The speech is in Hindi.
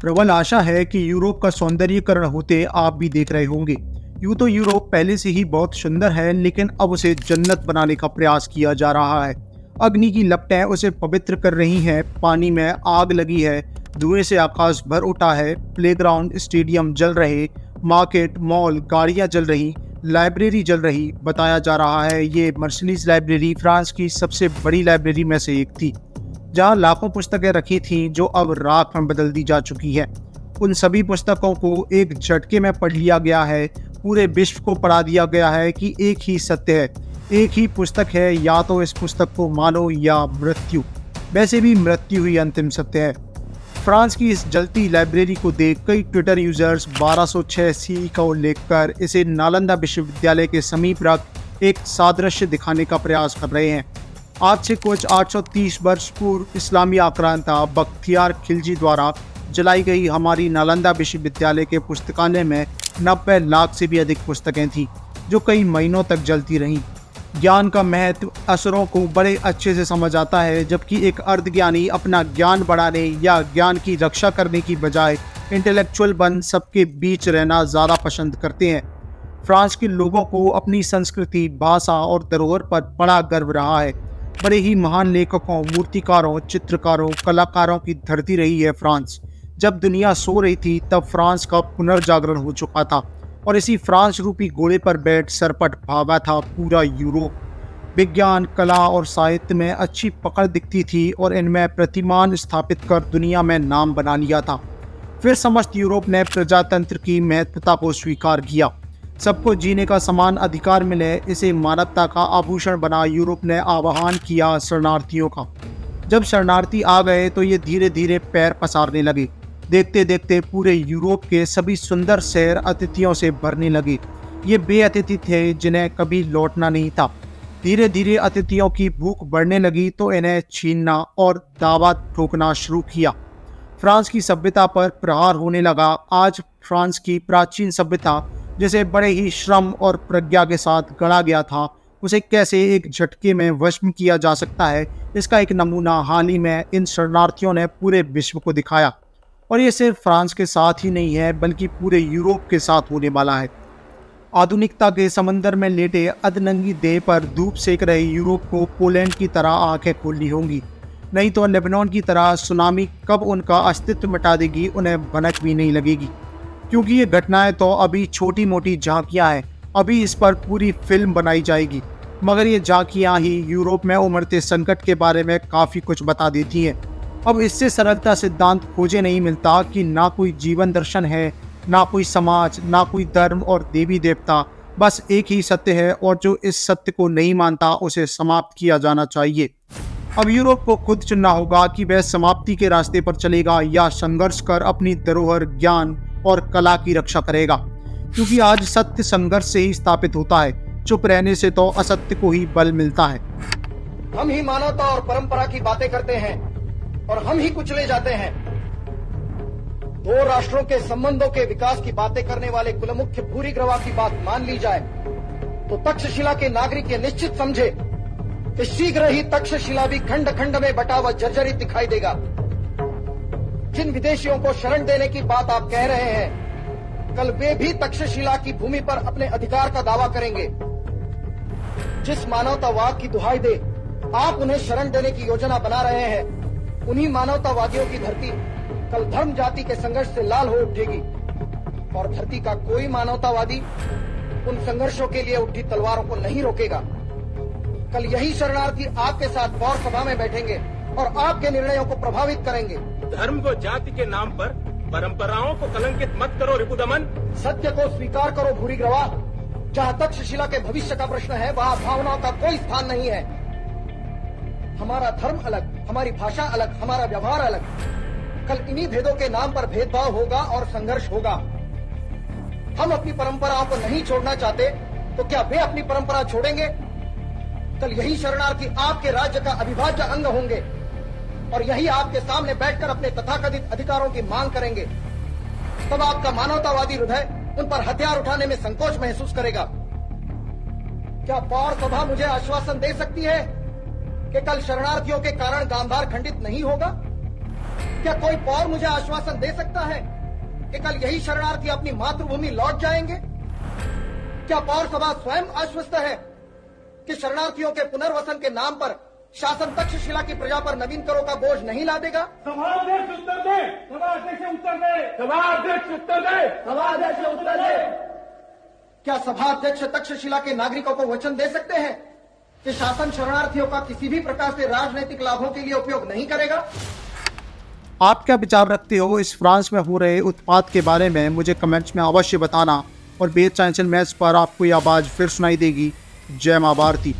प्रबल आशा है कि यूरोप का सौंदर्यीकरण होते आप भी देख रहे होंगे। यूं तो यूरोप पहले से ही बहुत सुंदर है, लेकिन अब उसे जन्नत बनाने का प्रयास किया जा रहा है। अग्नि की लपटें उसे पवित्र कर रही हैं, पानी में आग लगी है, धुएं से आकाश भर उठा है, प्लेग्राउंड स्टेडियम जल रहे, मार्केट मॉल गाड़ियां जल रही, लाइब्रेरी जल रही। बताया जा रहा है ये मर्सिलीज लाइब्रेरी फ्रांस की सबसे बड़ी लाइब्रेरी में से एक थी, जहां लाखों पुस्तकें रखी थीं जो अब राख में बदल दी जा चुकी है। उन सभी पुस्तकों को एक झटके में पढ़ लिया गया है। पूरे विश्व को पढ़ा दिया गया है कि एक ही सत्य है, एक ही पुस्तक है, या तो इस पुस्तक को मानो या मृत्यु। वैसे भी मृत्यु ही अंतिम सत्य है। फ्रांस की इस जलती लाइब्रेरी को देख कई ट्विटर यूजर्स 1206 सी को लेकर इसे नालंदा विश्वविद्यालय के समीप रख एक सादृश्य दिखाने का प्रयास कर रहे हैं। आज से कुछ 830 वर्ष पूर्व इस्लामी आक्रांता बख्तियार खिलजी द्वारा जलाई गई हमारी नालंदा विश्वविद्यालय के पुस्तकालय में 90 लाख से भी अधिक पुस्तकें थीं, जो कई महीनों तक जलती रहीं। ज्ञान का महत्व असरों को बड़े अच्छे से समझ आता है, जबकि एक अर्धज्ञानी अपना ज्ञान बढ़ाने या ज्ञान की रक्षा करने की बजाय इंटेलेक्चुअल बन सबके बीच रहना ज़्यादा पसंद करते हैं। फ्रांस के लोगों को अपनी संस्कृति, भाषा और धरोहर पर बड़ा गर्व रहा है। बड़े ही महान लेखकों, मूर्तिकारों, चित्रकारों, कलाकारों की धरती रही है फ्रांस। जब दुनिया सो रही थी तब फ्रांस का पुनर्जागरण हो चुका था, और इसी फ्रांस रूपी घोड़े पर बैठ सरपट भागा था पूरा यूरोप। विज्ञान, कला और साहित्य में अच्छी पकड़ दिखती थी और इनमें प्रतिमान स्थापित कर दुनिया में नाम बना लिया था। फिर समस्त यूरोप ने प्रजातंत्र की महत्वता को स्वीकार किया। सबको जीने का समान अधिकार मिले, इसे मानवता का आभूषण बना यूरोप ने आह्वान किया शरणार्थियों का। जब शरणार्थी आ गए तो ये धीरे धीरे पैर पसारने लगे। देखते देखते पूरे यूरोप के सभी सुंदर शहर अतिथियों से भरने लगे। ये वे अतिथि थे जिन्हें कभी लौटना नहीं था। धीरे धीरे अतिथियों की भूख बढ़ने लगी तो इन्हें छीनना और दावा ठोकना शुरू किया। फ्रांस की सभ्यता पर प्रहार होने लगा। आज फ्रांस की प्राचीन सभ्यता, जिसे बड़े ही श्रम और प्रज्ञा के साथ गढ़ा गया था, उसे कैसे एक झटके में वश में किया जा सकता है, इसका एक नमूना हाल ही में इन शरणार्थियों ने पूरे विश्व को दिखाया। और ये सिर्फ फ्रांस के साथ ही नहीं है, बल्कि पूरे यूरोप के साथ होने वाला है। आधुनिकता के समंदर में लेटे अधनंगी देह पर धूप सेक रहे यूरोप को पोलैंड की तरह आंखें खोलनी होंगी, नहीं तो लेबनान की तरह सुनामी कब उनका अस्तित्व मिटा देगी उन्हें भनक भी नहीं लगेगी। क्योंकि ये घटनाएं तो अभी छोटी मोटी झांकियां हैं, अभी इस पर पूरी फिल्म बनाई जाएगी। मगर ये झांकियां ही यूरोप में उमड़ते संकट के बारे में काफ़ी कुछ बता देती हैं। अब इससे सरलता सिद्धांत खोजे नहीं मिलता कि ना कोई जीवन दर्शन है, ना कोई समाज, ना कोई धर्म और देवी देवता। बस एक ही सत्य है, और जो इस सत्य को नहीं मानता उसे समाप्त किया जाना चाहिए। अब यूरोप को खुद चुनना होगा कि वह समाप्ति के रास्ते पर चलेगा या संघर्ष कर अपनी धरोहर, ज्ञान और कला की रक्षा करेगा। क्योंकि आज सत्य संघर्ष से ही स्थापित होता है, चुप रहने से तो असत्य को ही बल मिलता है। हम ही मानवता और परंपरा की बातें करते हैं और हम ही कुचले जाते हैं। दो राष्ट्रों के संबंधों के विकास की बातें करने वाले कुलमुख्य भूरिग्रवा की बात मान ली जाए तो तक्षशिला के नागरिक ये निश्चित समझे कि शीघ्र ही तक्षशिला भी खंड खंड में बटा व जर्जरित दिखाई देगा। जिन विदेशियों को शरण देने की बात आप कह रहे हैं, कल वे भी तक्षशिला की भूमि पर अपने अधिकार का दावा करेंगे। जिस मानवतावाद की दुहाई दे आप उन्हें शरण देने की योजना बना रहे हैं, उन्हीं मानवतावादियों की धरती कल धर्म जाति के संघर्ष से लाल हो उठेगी, और धरती का कोई मानवतावादी उन संघर्षों के लिए उठी तलवारों को नहीं रोकेगा। कल यही शरणार्थी आपके साथ पौर सभा में बैठेंगे और आपके निर्णयों को प्रभावित करेंगे। धर्म व जाति के नाम पर परंपराओं को कलंकित मत करो रिपुदमन। सत्य को स्वीकार करो भूरिग्रवा। जहाँ तक्षशिला के भविष्य का प्रश्न है, वहाँ भावनाओं का कोई स्थान नहीं है। हमारा धर्म अलग, हमारी भाषा अलग, हमारा व्यवहार अलग। कल इन्हीं भेदों के नाम पर भेदभाव होगा और संघर्ष होगा। हम अपनी परंपराओं को नहीं छोड़ना चाहते तो क्या वे अपनी परंपरा छोड़ेंगे? कल यही शरणार्थी आपके राज्य का अविभाज्य अंग होंगे और यही आपके सामने बैठकर अपने तथाकथित अधिकारों की मांग करेंगे। तब आपका मानवतावादी हृदय उन पर हथियार उठाने में संकोच महसूस करेगा। क्या पौर सभा मुझे आश्वासन दे सकती है कि कल शरणार्थियों के कारण गांधार खंडित नहीं होगा? क्या कोई और मुझे आश्वासन दे सकता है कि कल यही शरणार्थी अपनी मातृभूमि लौट जाएंगे? क्या पौर सभा स्वयं आश्वस्त है कि शरणार्थियों के पुनर्वसन के नाम पर शासन तक्षशिला की प्रजा पर नवीन करों का बोझ नहीं लादेगा? सभाध्यक्ष उत्तर दे, सभाध्यक्ष उत्तर दे, सभाध्यक्ष उत्तर दे, सभाध्यक्ष उत्तर दे। क्या सभाध्यक्ष तक्षशिला के नागरिकों को वचन दे सकते हैं कि शासन शरणार्थियों का किसी भी प्रकार से राजनीतिक लाभों के लिए उपयोग नहीं करेगा? आप क्या विचार रखते हो इस फ्रांस में हो रहे उत्पात के बारे में? मुझे कमेंट्स में अवश्य बताना। और बेद चांचल मैच पर आपको ये आवाज़ फिर सुनाई देगी। जय मां भारती।